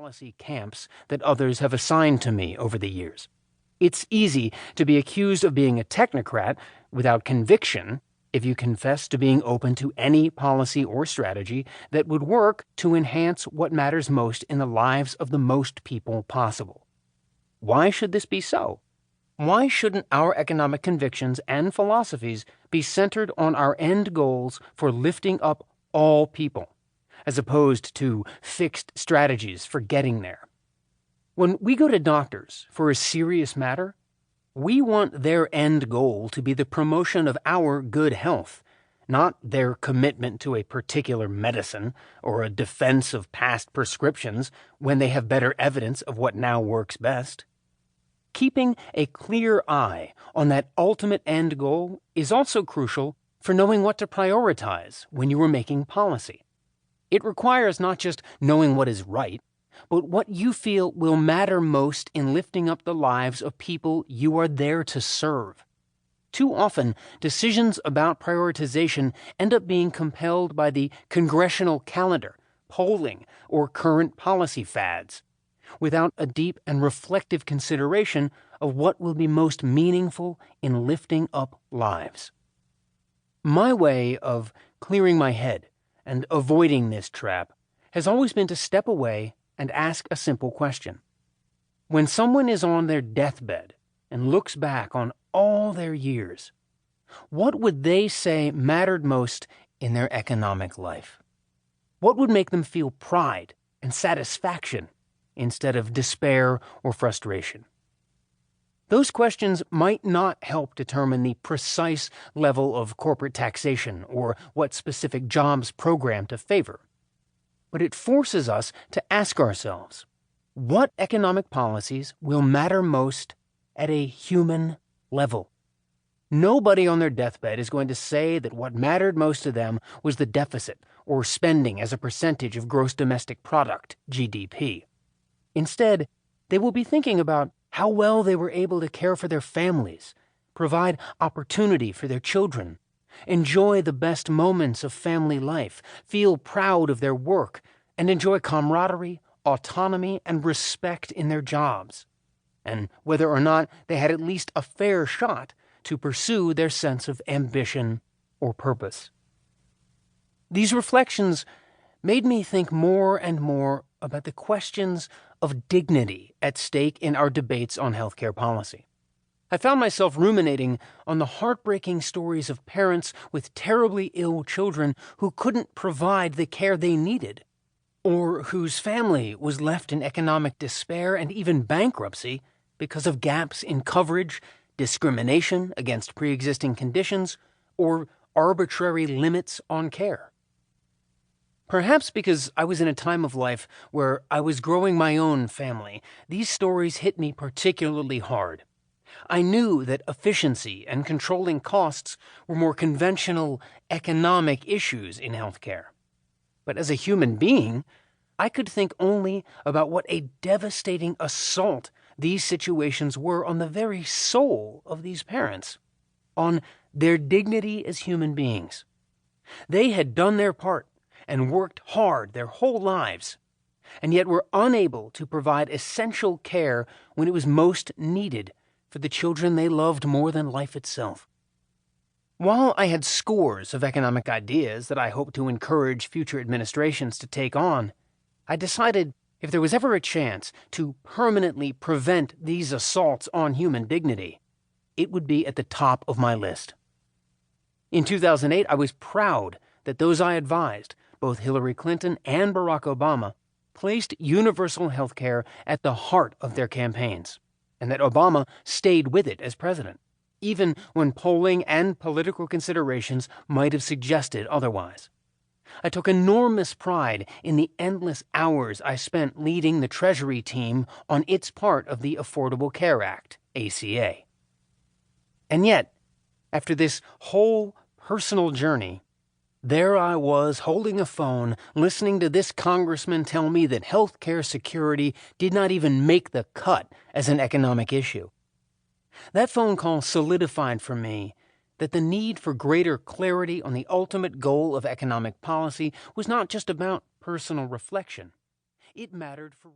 policy camps that others have assigned to me over the years. It's easy to be accused of being a technocrat without conviction if you confess to being open to any policy or strategy that would work to enhance what matters most in the lives of the most people possible. Why should this be so? Why shouldn't our economic convictions and philosophies be centered on our end goals for lifting up all people, as opposed to fixed strategies for getting there? When we go to doctors for a serious matter, we want their end goal to be the promotion of our good health, not their commitment to a particular medicine or a defense of past prescriptions when they have better evidence of what now works best. Keeping a clear eye on that ultimate end goal is also crucial for knowing what to prioritize when you are making policy. It requires not just knowing what is right, but what you feel will matter most in lifting up the lives of people you are there to serve. Too often, decisions about prioritization end up being compelled by the congressional calendar, polling, or current policy fads, without a deep and reflective consideration of what will be most meaningful in lifting up lives. My way of clearing my head and avoiding this trap has always been to step away and ask a simple question. When someone is on their deathbed and looks back on all their years, what would they say mattered most in their economic life? What would make them feel pride and satisfaction instead of despair or frustration? Those questions might not help determine the precise level of corporate taxation or what specific jobs program to favor. But it forces us to ask ourselves, what economic policies will matter most at a human level? Nobody on their deathbed is going to say that what mattered most to them was the deficit or spending as a percentage of gross domestic product, GDP. Instead, they will be thinking about how well they were able to care for their families, provide opportunity for their children, enjoy the best moments of family life, feel proud of their work, and enjoy camaraderie, autonomy, and respect in their jobs, and whether or not they had at least a fair shot to pursue their sense of ambition or purpose. These reflections made me think more and more about the questions of dignity at stake in our debates on healthcare policy. I found myself ruminating on the heartbreaking stories of parents with terribly ill children who couldn't provide the care they needed, or whose family was left in economic despair and even bankruptcy because of gaps in coverage, discrimination against pre-existing conditions, or arbitrary limits on care. Perhaps because I was in a time of life where I was growing my own family, these stories hit me particularly hard. I knew that efficiency and controlling costs were more conventional economic issues in healthcare. But as a human being, I could think only about what a devastating assault these situations were on the very soul of these parents, on their dignity as human beings. They had done their part and worked hard their whole lives, and yet were unable to provide essential care when it was most needed for the children they loved more than life itself. While I had scores of economic ideas that I hoped to encourage future administrations to take on, I decided if there was ever a chance to permanently prevent these assaults on human dignity, it would be at the top of my list. In 2008, I was proud that those I advised, both Hillary Clinton and Barack Obama, placed universal health care at the heart of their campaigns, and that Obama stayed with it as president, even when polling and political considerations might have suggested otherwise. I took enormous pride in the endless hours I spent leading the Treasury team on its part of the Affordable Care Act, ACA. And yet, after this whole personal journey, there I was holding a phone, listening to this congressman tell me that health care security did not even make the cut as an economic issue. That phone call solidified for me that the need for greater clarity on the ultimate goal of economic policy was not just about personal reflection. It mattered for